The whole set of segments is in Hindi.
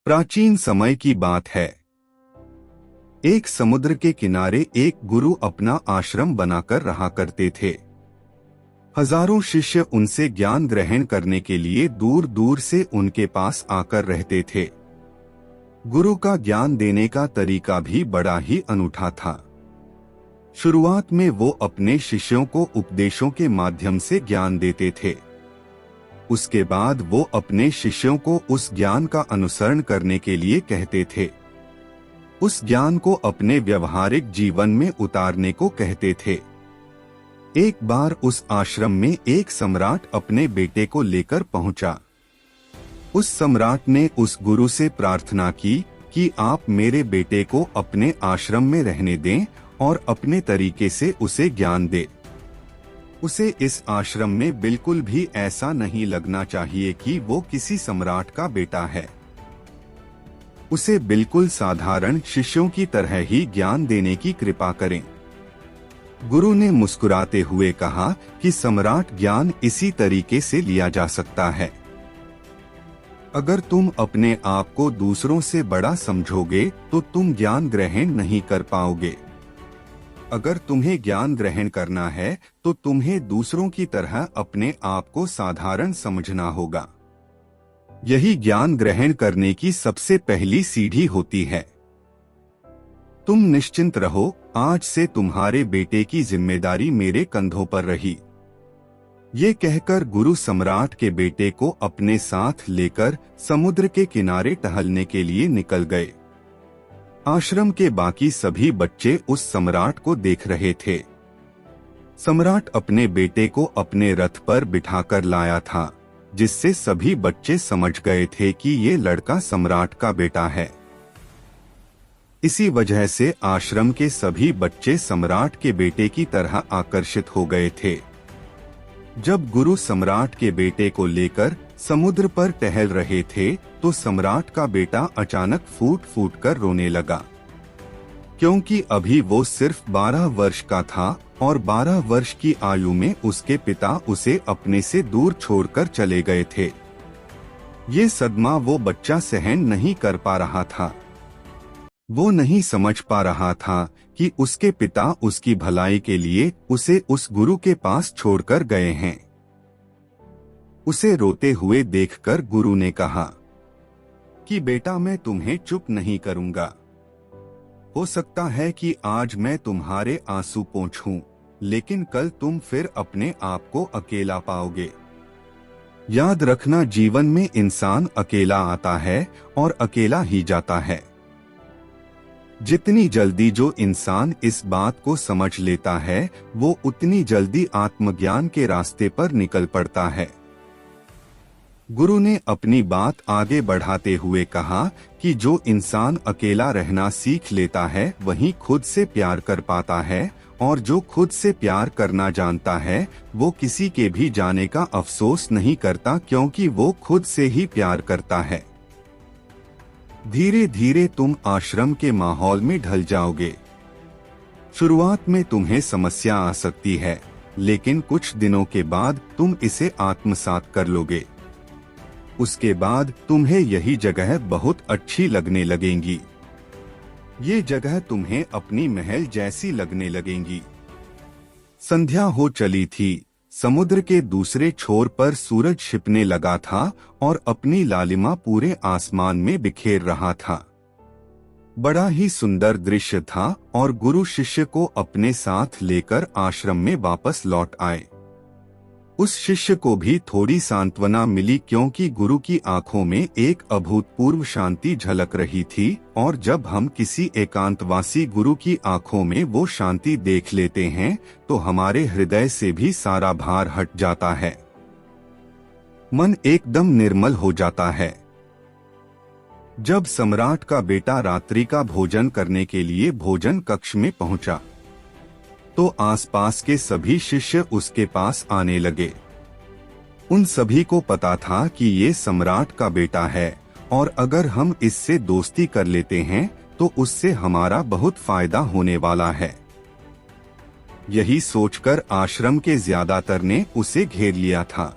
प्राचीन समय की बात है। एक समुद्र के किनारे एक गुरु अपना आश्रम बनाकर रहा करते थे। हजारों शिष्य उनसे ज्ञान ग्रहण करने के लिए दूर दूर से उनके पास आकर रहते थे। गुरु का ज्ञान देने का तरीका भी बड़ा ही अनूठा था। शुरुआत में वो अपने शिष्यों को उपदेशों के माध्यम से ज्ञान देते थे। उसके बाद वो अपने शिष्यों को उस ज्ञान का अनुसरण करने के लिए कहते थे। उस ज्ञान को अपने व्यवहारिक जीवन में उतारने को कहते थे। एक बार उस आश्रम में एक सम्राट अपने बेटे को लेकर पहुंचा। उस सम्राट ने उस गुरु से प्रार्थना की कि आप मेरे बेटे को अपने आश्रम में रहने दें और अपने तरीके से उसे ज्ञान दें। उसे इस आश्रम में बिल्कुल भी ऐसा नहीं लगना चाहिए कि वो किसी सम्राट का बेटा है। उसे बिल्कुल साधारण शिष्यों की तरह ही ज्ञान देने की कृपा करें। गुरु ने मुस्कुराते हुए कहा कि सम्राट ज्ञान इसी तरीके से लिया जा सकता है। अगर तुम अपने आप को दूसरों से बड़ा समझोगे तो तुम ज्ञान ग्रहण नहीं कर पाओगे। अगर तुम्हें ज्ञान ग्रहण करना है तो तुम्हें दूसरों की तरह अपने आप को साधारण समझना होगा। यही ज्ञान ग्रहण करने की सबसे पहली सीढ़ी होती है। तुम निश्चिंत रहो, आज से तुम्हारे बेटे की जिम्मेदारी मेरे कंधों पर रही। ये कहकर गुरु सम्राट के बेटे को अपने साथ लेकर समुद्र के किनारे टहलने के लिए निकल गए। आश्रम के बाकी सभी बच्चे उस सम्राट को देख रहे थे। सम्राट अपने बेटे को अपने रथ पर बिठाकर लाया था, जिससे सभी बच्चे समझ गए थे कि ये लड़का सम्राट का बेटा है। इसी वजह से आश्रम के सभी बच्चे सम्राट के बेटे की तरह आकर्षित हो गए थे। जब गुरु सम्राट के बेटे को लेकर समुद्र पर टहल रहे थे तो सम्राट का बेटा अचानक फूट फूट कर रोने लगा, क्योंकि अभी वो सिर्फ 12 वर्ष का था और 12 वर्ष की आयु में उसके पिता उसे अपने से दूर छोड़कर चले गए थे। ये सदमा वो बच्चा सहन नहीं कर पा रहा था। वो नहीं समझ पा रहा था कि उसके पिता उसकी भलाई के लिए उसे उस गुरु के पास छोड़कर गए हैं। उसे रोते हुए देखकर गुरु ने कहा कि बेटा, मैं तुम्हें चुप नहीं करूंगा। हो सकता है कि आज मैं तुम्हारे आंसू पोंछूं, लेकिन कल तुम फिर अपने आप को अकेला पाओगे। याद रखना, जीवन में इंसान अकेला आता है और अकेला ही जाता है। जितनी जल्दी जो इंसान इस बात को समझ लेता है, वो उतनी जल्दी आत्मज्ञान के रास्ते पर निकल पड़ता है। गुरु ने अपनी बात आगे बढ़ाते हुए कहा कि जो इंसान अकेला रहना सीख लेता है वही खुद से प्यार कर पाता है, और जो खुद से प्यार करना जानता है वो किसी के भी जाने का अफसोस नहीं करता, क्योंकि वो खुद से ही प्यार करता है। धीरे धीरे तुम आश्रम के माहौल में ढल जाओगे। शुरुआत में तुम्हें समस्या आ सकती है, लेकिन कुछ दिनों के बाद तुम इसे आत्मसात कर लोगे। उसके बाद तुम्हें यही जगह बहुत अच्छी लगने लगेंगी। ये जगह तुम्हें अपनी महल जैसी लगने लगेंगी। संध्या हो चली थी। समुद्र के दूसरे छोर पर सूरज छिपने लगा था और अपनी लालिमा पूरे आसमान में बिखेर रहा था। बड़ा ही सुंदर दृश्य था और गुरु शिष्य को अपने साथ लेकर आश्रम में वापस लौट आए। उस शिष्य को भी थोड़ी सांत्वना मिली, क्योंकि गुरु की आंखों में एक अभूतपूर्व शांति झलक रही थी, और जब हम किसी एकांतवासी गुरु की आंखों में वो शांति देख लेते हैं तो हमारे हृदय से भी सारा भार हट जाता है। मन एकदम निर्मल हो जाता है। जब सम्राट का बेटा रात्रि का भोजन करने के लिए भोजन कक्ष में पहुंचा तो आसपास के सभी शिष्य उसके पास आने लगे। उन सभी को पता था कि ये सम्राट का बेटा है, और अगर हम इससे दोस्ती कर लेते हैं तो उससे हमारा बहुत फायदा होने वाला है। यही सोचकर आश्रम के ज्यादातर ने उसे घेर लिया था।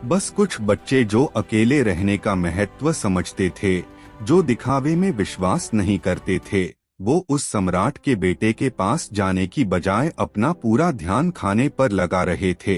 बस कुछ बच्चे जो अकेले रहने का महत्व समझते थे, जो दिखावे में विश्वास नहीं करते थे, वो उस सम्राट के बेटे के पास जाने की बजाय अपना पूरा ध्यान खाने पर लगा रहे थे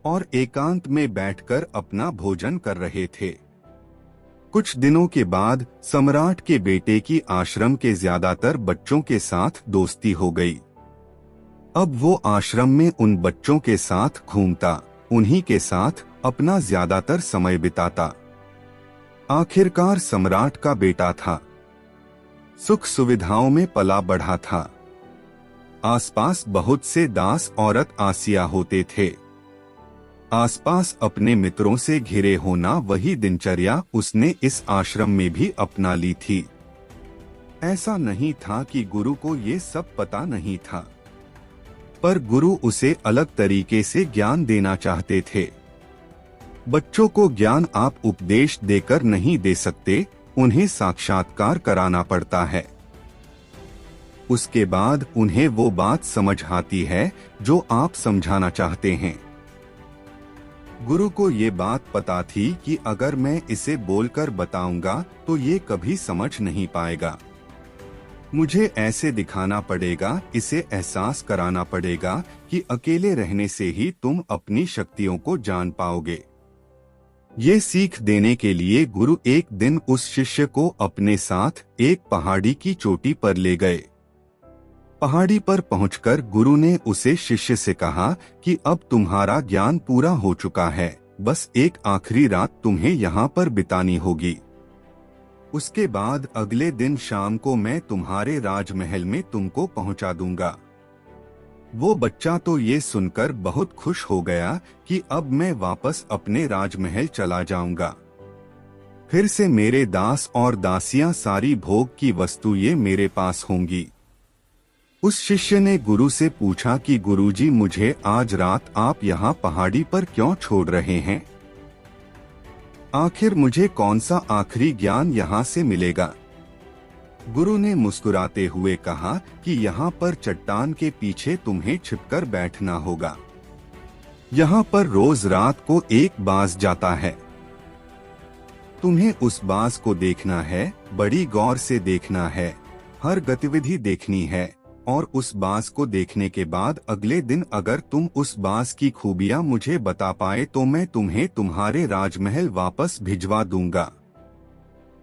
और एकांत में बैठकर अपना भोजन कर रहे थे। कुछ दिनों के बाद सम्राट के बेटे की आश्रम के ज्यादातर बच्चों के साथ दोस्ती हो गई। अब वो आश्रम में उन बच्चों के साथ घूमता, उन्हीं के साथ अपना ज्यादातर समय बिताता। आखिरकार सम्राट का बेटा था, सुख सुविधाओं में पला बढ़ा था। आसपास बहुत से दास औरत आसिया होते थे। आसपास अपने मित्रों से घिरे होना वही दिनचर्या उसने इस आश्रम में भी अपना ली थी। ऐसा नहीं था कि गुरु को ये सब पता नहीं था, पर गुरु उसे अलग तरीके से ज्ञान देना चाहते थे। बच्चों को ज्ञान आप उपदेश देकर नहीं दे सकते, उन्हें साक्षात्कार कराना पड़ता है। उसके बाद उन्हें वो बात समझ आती है जो आप समझाना चाहते हैं। गुरु को ये बात पता थी कि अगर मैं इसे बोलकर बताऊंगा तो ये कभी समझ नहीं पाएगा। मुझे ऐसे दिखाना पड़ेगा, इसे एहसास कराना पड़ेगा कि अकेले रहने से ही तुम अपनी शक्तियों को जान पाओगे। ये सीख देने के लिए गुरु एक दिन उस शिष्य को अपने साथ एक पहाड़ी की चोटी पर ले गए। पहाड़ी पर पहुंचकर गुरु ने उसे शिष्य से कहा कि अब तुम्हारा ज्ञान पूरा हो चुका है, बस एक आखिरी रात तुम्हें यहाँ पर बितानी होगी। उसके बाद अगले दिन शाम को मैं तुम्हारे राजमहल में तुमको पहुंचा दूंगा। वो बच्चा तो ये सुनकर बहुत खुश हो गया कि अब मैं वापस अपने राजमहल चला जाऊंगा। फिर से मेरे दास और दासियां, सारी भोग की वस्तुएं मेरे पास होंगी। उस शिष्य ने गुरु से पूछा कि गुरुजी, मुझे आज रात आप यहाँ पहाड़ी पर क्यों छोड़ रहे हैं? आखिर मुझे कौन सा आखिरी ज्ञान यहाँ से मिलेगा? गुरु ने मुस्कुराते हुए कहा कि यहाँ पर चट्टान के पीछे तुम्हें छिपकर बैठना होगा। यहाँ पर रोज रात को एक बाज जाता है। तुम्हें उस बाज को देखना है, बड़ी गौर से देखना है, हर गतिविधि देखनी है, और उस बाज को देखने के बाद अगले दिन अगर तुम उस बाज की खूबियां मुझे बता पाए तो मैं तुम्हें तुम्हारे राजमहल वापस भिजवा दूंगा।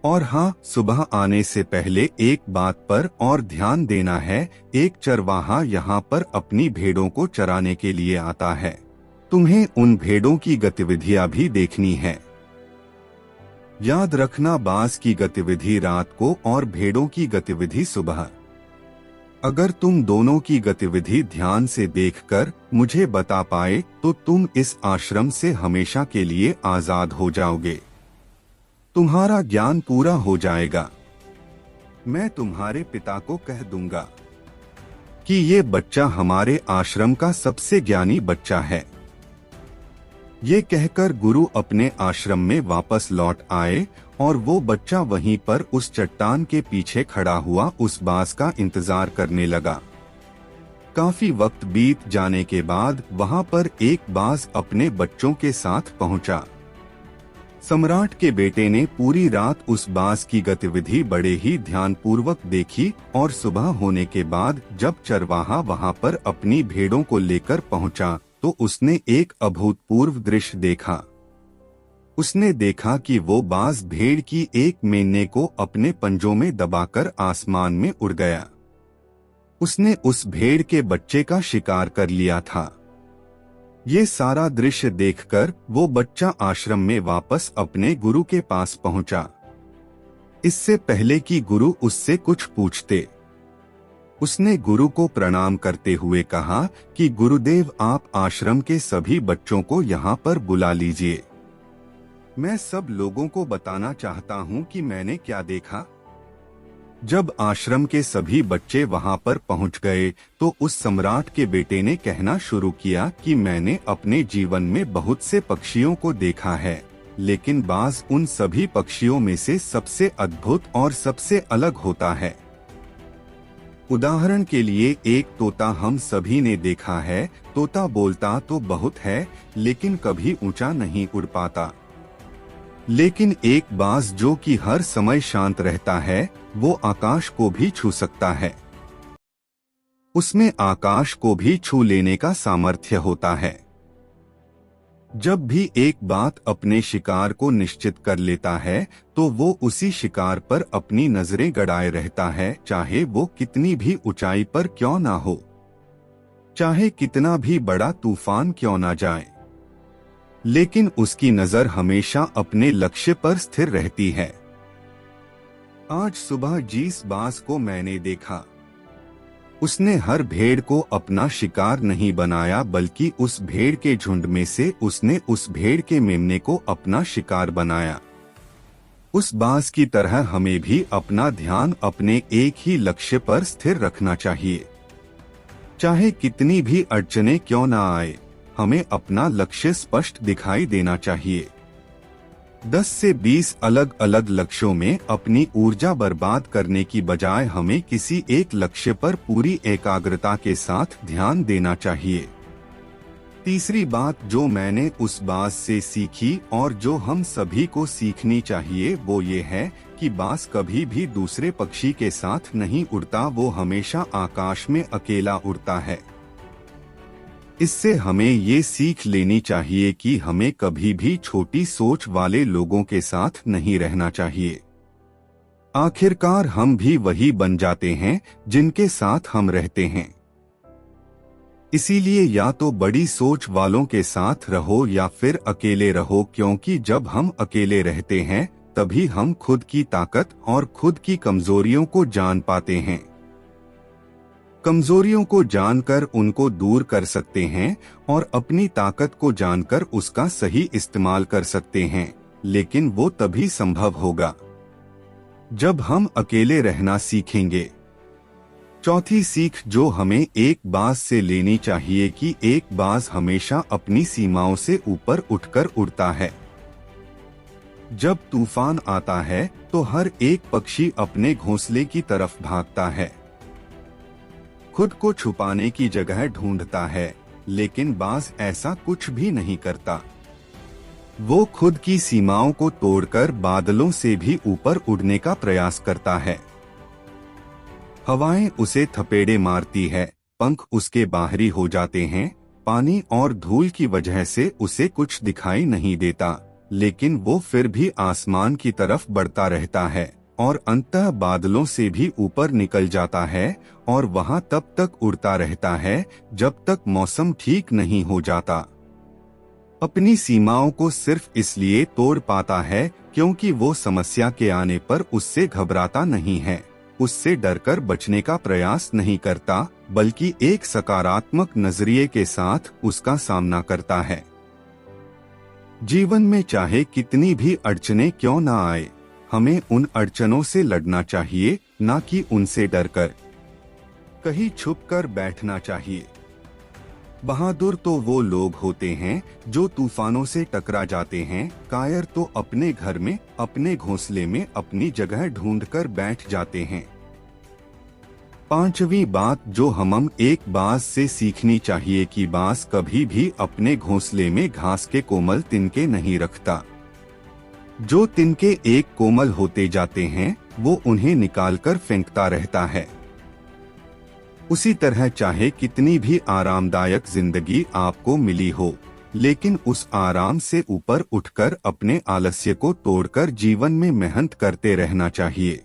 और हाँ, सुबह आने से पहले एक बात पर और ध्यान देना है, एक चरवाहा यहाँ पर अपनी भेड़ों को चराने के लिए आता है। तुम्हें उन भेड़ों की गतिविधियां भी देखनी है। याद रखना, बाज की गतिविधि रात को और भेड़ों की गतिविधि सुबह। अगर तुम दोनों की गतिविधि ध्यान से देखकर मुझे बता पाए तो तुम इस आश्रम से हमेशा के लिए आजाद हो जाओगे। तुम्हारा ज्ञान पूरा हो जाएगा। मैं तुम्हारे पिता को कह दूंगा कि ये बच्चा हमारे आश्रम का सबसे ज्ञानी बच्चा है। ये कहकर गुरु अपने आश्रम में वापस लौट आए और वो बच्चा वहीं पर उस चट्टान के पीछे खड़ा हुआ उस बाज का इंतजार करने लगा। काफी वक्त बीत जाने के बाद वहां पर एक बाज अपने बच्चों के साथ पहुंचा। सम्राट के बेटे ने पूरी रात उस बाज की गतिविधि बड़े ही ध्यानपूर्वक देखी और सुबह होने के बाद जब चरवाहा वहां पर अपनी भेड़ों को लेकर पहुंचा तो उसने एक अभूतपूर्व दृश्य देखा। उसने देखा कि वो बाज भेड़ की एक मेमने को अपने पंजों में दबाकर आसमान में उड़ गया। उसने उस भेड़ के बच्चे का शिकार कर लिया था। ये सारा दृश्य देखकर वो बच्चा आश्रम में वापस अपने गुरु के पास पहुंचा। इससे पहले कि गुरु उससे कुछ पूछते, उसने गुरु को प्रणाम करते हुए कहा कि गुरुदेव, आप आश्रम के सभी बच्चों को यहाँ पर बुला लीजिए। मैं सब लोगों को बताना चाहता हूँ कि मैंने क्या देखा। जब आश्रम के सभी बच्चे वहां पर पहुंच गए तो उस सम्राट के बेटे ने कहना शुरू किया कि मैंने अपने जीवन में बहुत से पक्षियों को देखा है, लेकिन बाज उन सभी पक्षियों में से सबसे अद्भुत और सबसे अलग होता है। उदाहरण के लिए एक तोता हम सभी ने देखा है। तोता बोलता तो बहुत है, लेकिन कभी ऊंचा नहीं उड़ पाता। लेकिन एक बाज जो कि हर समय शांत रहता है, वो आकाश को भी छू सकता है। उसमें आकाश को भी छू लेने का सामर्थ्य होता है। जब भी एक बाघ अपने शिकार को निश्चित कर लेता है, तो वो उसी शिकार पर अपनी नजरें गड़ाए रहता है, चाहे वो कितनी भी ऊंचाई पर क्यों ना हो, चाहे कितना भी बड़ा तूफान क्यों ना जाए, लेकिन उसकी नजर हमेशा अपने लक्ष्य पर स्थिर रहती है। आज सुबह जिस बाज को मैंने देखा, उसने हर भेड़ को अपना शिकार नहीं बनाया, बल्कि उस भेड़ के झुंड में से उसने उस भेड़ के मेमने को अपना शिकार बनाया। उस बाज की तरह हमें भी अपना ध्यान अपने एक ही लक्ष्य पर स्थिर रखना चाहिए। चाहे कितनी भी अड़चनें क्यों ना आए, हमें अपना लक्ष्य स्पष्ट दिखाई देना चाहिए। 10 से 20 अलग अलग लक्ष्यों में अपनी ऊर्जा बर्बाद करने की बजाय हमें किसी एक लक्ष्य पर पूरी एकाग्रता के साथ ध्यान देना चाहिए। तीसरी बात जो मैंने उस बाज से सीखी और जो हम सभी को सीखनी चाहिए, वो ये है कि बाज कभी भी दूसरे पक्षी के साथ नहीं उड़ता, वो हमेशा आकाश में अकेला उड़ता है। इससे हमें ये सीख लेनी चाहिए कि हमें कभी भी छोटी सोच वाले लोगों के साथ नहीं रहना चाहिए। आखिरकार हम भी वही बन जाते हैं जिनके साथ हम रहते हैं। इसीलिए या तो बड़ी सोच वालों के साथ रहो या फिर अकेले रहो, क्योंकि जब हम अकेले रहते हैं तभी हम खुद की ताकत और खुद की कमजोरियों को जान पाते हैं। कमजोरियों को जानकर उनको दूर कर सकते हैं और अपनी ताकत को जानकर उसका सही इस्तेमाल कर सकते हैं, लेकिन वो तभी संभव होगा जब हम अकेले रहना सीखेंगे। चौथी सीख जो हमें एक बाज से लेनी चाहिए कि एक बाज हमेशा अपनी सीमाओं से ऊपर उठकर उड़ता है। जब तूफान आता है तो हर एक पक्षी अपने घोंसले की तरफ भागता है, खुद को छुपाने की जगह ढूंढता है, लेकिन बाज ऐसा कुछ भी नहीं करता। वो खुद की सीमाओं को तोड़कर बादलों से भी ऊपर उड़ने का प्रयास करता है। हवाएं उसे थपेड़े मारती है, पंख उसके बाहरी हो जाते हैं, पानी और धूल की वजह से उसे कुछ दिखाई नहीं देता, लेकिन वो फिर भी आसमान की तरफ बढ़ता रहता है और अंततः बादलों से भी ऊपर निकल जाता है और वहां तब तक उड़ता रहता है जब तक मौसम ठीक नहीं हो जाता। अपनी सीमाओं को सिर्फ इसलिए तोड़ पाता है क्योंकि वो समस्या के आने पर उससे घबराता नहीं है, उससे डरकर बचने का प्रयास नहीं करता, बल्कि एक सकारात्मक नजरिए के साथ उसका सामना करता है। जीवन में चाहे कितनी भी अड़चनें क्यों ना आए, हमें उन अड़चनों से लड़ना चाहिए, ना कि उनसे डरकर कहीं छुपकर बैठना चाहिए। बहादुर तो वो लोग होते हैं जो तूफानों से टकरा जाते हैं, कायर तो अपने घर में अपने घोंसले में अपनी जगह ढूंढकर बैठ जाते हैं। पांचवी बात जो हम एक बाज से सीखनी चाहिए कि बाज कभी भी अपने घोंसले में घास के कोमल तिनके नहीं रखता। जो तिनके एक कोमल होते जाते हैं वो उन्हें निकालकर फेंकता रहता है। उसी तरह चाहे कितनी भी आरामदायक जिंदगी आपको मिली हो, लेकिन उस आराम से ऊपर उठकर अपने आलस्य को तोड़कर जीवन में मेहनत करते रहना चाहिए।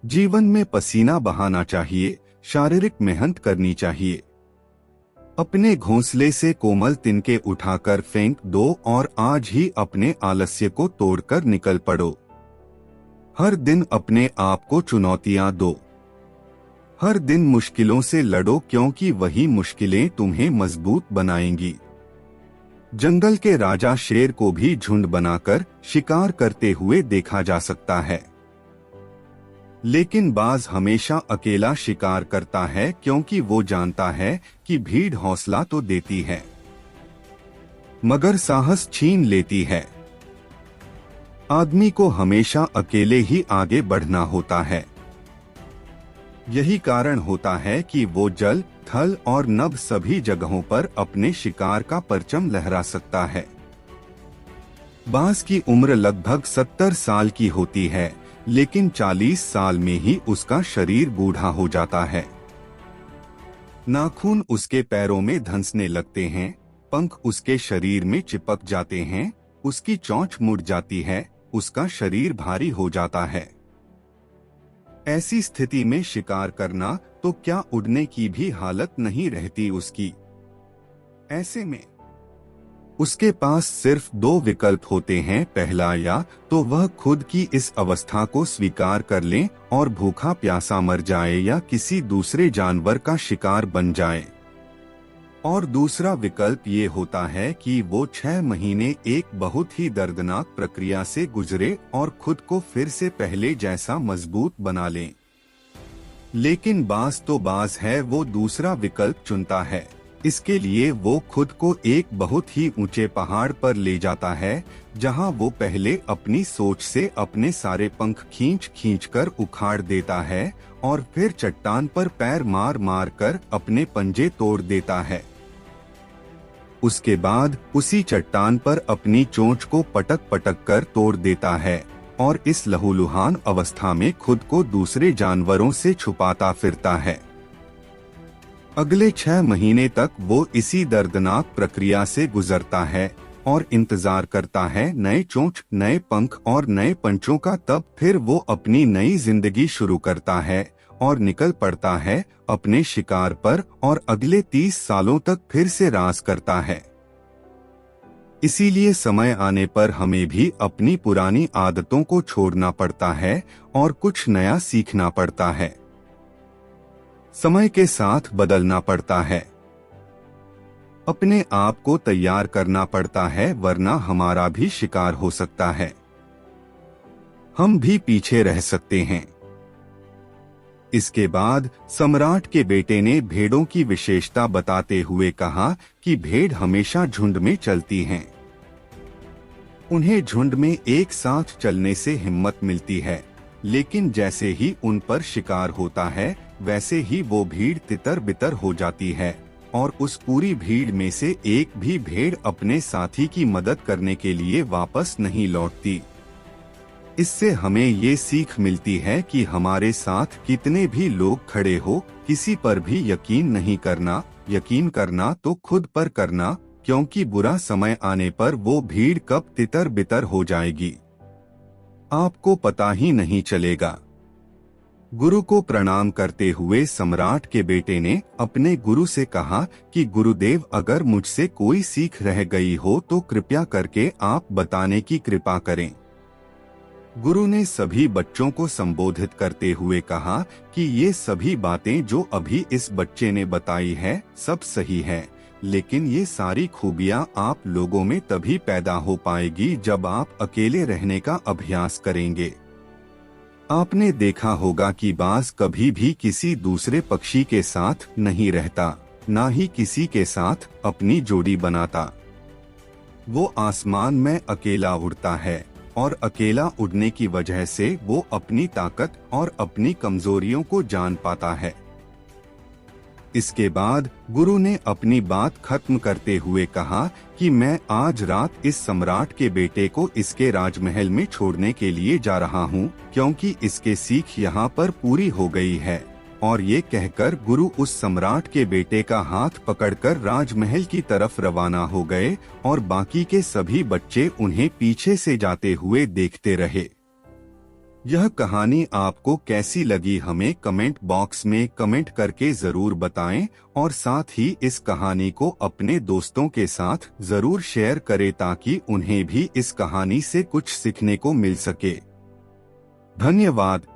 जीवन में पसीना बहाना चाहिए, शारीरिक मेहनत करनी चाहिए। अपने घोंसले से कोमल तिनके उठाकर फेंक दो और आज ही अपने आलस्य को तोड़कर निकल पड़ो। हर दिन अपने आप को चुनौतियां दो, हर दिन मुश्किलों से लड़ो, क्योंकि वही मुश्किलें तुम्हें मजबूत बनाएंगी। जंगल के राजा शेर को भी झुंड बनाकर शिकार करते हुए देखा जा सकता है, लेकिन बाज हमेशा अकेला शिकार करता है, क्योंकि वो जानता है कि भीड़ हौसला तो देती है मगर साहस छीन लेती है। आदमी को हमेशा अकेले ही आगे बढ़ना होता है। यही कारण होता है कि वो जल, थल और नभ सभी जगहों पर अपने शिकार का परचम लहरा सकता है। बाज की उम्र लगभग 70 साल की होती है, लेकिन 40 साल में ही उसका शरीर बूढ़ा हो जाता है। नाखून उसके पैरों में धंसने लगते हैं, पंख उसके शरीर में चिपक जाते हैं, उसकी चोंच मुड़ जाती है, उसका शरीर भारी हो जाता है। ऐसी स्थिति में शिकार करना तो क्या उड़ने की भी हालत नहीं रहती उसकी। ऐसे में उसके पास सिर्फ 2 विकल्प होते हैं। पहला, या तो वह खुद की इस अवस्था को स्वीकार कर ले और भूखा प्यासा मर जाए या किसी दूसरे जानवर का शिकार बन जाए, और दूसरा विकल्प ये होता है कि वो 6 महीने एक बहुत ही दर्दनाक प्रक्रिया से गुजरे और खुद को फिर से पहले जैसा मजबूत बना ले। लेकिन बाज तो बाज है, वो दूसरा विकल्प चुनता है। इसके लिए वो खुद को एक बहुत ही ऊंचे पहाड़ पर ले जाता है, जहां वो पहले अपनी सोच से अपने सारे पंख खींच कर उखाड़ देता है और फिर चट्टान पर पैर मार मार कर अपने पंजे तोड़ देता है। उसके बाद उसी चट्टान पर अपनी चोंच को पटक पटक कर तोड़ देता है और इस लहूलुहान अवस्था में खुद को दूसरे जानवरों से छुपाता फिरता है। अगले 6 महीने तक वो इसी दर्दनाक प्रक्रिया से गुजरता है और इंतजार करता है नए चोंच, नए पंख और नए पंचों का। तब फिर वो अपनी नई जिंदगी शुरू करता है और निकल पड़ता है अपने शिकार पर और अगले 30 सालों तक फिर से राज करता है। इसीलिए समय आने पर हमें भी अपनी पुरानी आदतों को छोड़ना पड़ता है और कुछ नया सीखना पड़ता है। समय के साथ बदलना पड़ता है, अपने आप को तैयार करना पड़ता है, वरना हमारा भी शिकार हो सकता है, हम भी पीछे रह सकते हैं। इसके बाद सम्राट के बेटे ने भेड़ों की विशेषता बताते हुए कहा कि भेड़ हमेशा झुंड में चलती हैं। उन्हें झुंड में एक साथ चलने से हिम्मत मिलती है, लेकिन जैसे ही उन पर शिकार होता है वैसे ही वो भीड़ तितर बितर हो जाती है और उस पूरी भीड़ में से एक भी भेड़ अपने साथी की मदद करने के लिए वापस नहीं लौटती। इससे हमें ये सीख मिलती है कि हमारे साथ कितने भी लोग खड़े हो, किसी पर भी यकीन नहीं करना। यकीन करना तो खुद पर करना, क्योंकि बुरा समय आने पर वो भीड़ कब तितर बितर हो जाएगी आपको पता ही नहीं चलेगा। गुरु को प्रणाम करते हुए सम्राट के बेटे ने अपने गुरु से कहा कि गुरुदेव, अगर मुझसे कोई सीख रह गई हो तो कृपया करके आप बताने की कृपा करें। गुरु ने सभी बच्चों को संबोधित करते हुए कहा कि ये सभी बातें जो अभी इस बच्चे ने बताई है सब सही है, लेकिन ये सारी खूबियां आप लोगों में तभी पैदा हो पाएगी जब आप अकेले रहने का अभ्यास करेंगे। आपने देखा होगा कि बाज कभी भी किसी दूसरे पक्षी के साथ नहीं रहता, ना ही किसी के साथ अपनी जोड़ी बनाता। वो आसमान में अकेला उड़ता है और अकेला उड़ने की वजह से वो अपनी ताकत और अपनी कमजोरियों को जान पाता है। इसके बाद गुरु ने अपनी बात खत्म करते हुए कहा कि मैं आज रात इस सम्राट के बेटे को इसके राजमहल में छोड़ने के लिए जा रहा हूँ, क्योंकि इसके सीख यहाँ पर पूरी हो गई है। और ये कहकर गुरु उस सम्राट के बेटे का हाथ पकड़कर राजमहल की तरफ रवाना हो गए और बाकी के सभी बच्चे उन्हें पीछे से जाते हुए देखते रहे। यह कहानी आपको कैसी लगी हमें कमेंट बॉक्स में कमेंट करके जरूर बताएं और साथ ही इस कहानी को अपने दोस्तों के साथ जरूर शेयर करें ताकि उन्हें भी इस कहानी से कुछ सीखने को मिल सके। धन्यवाद।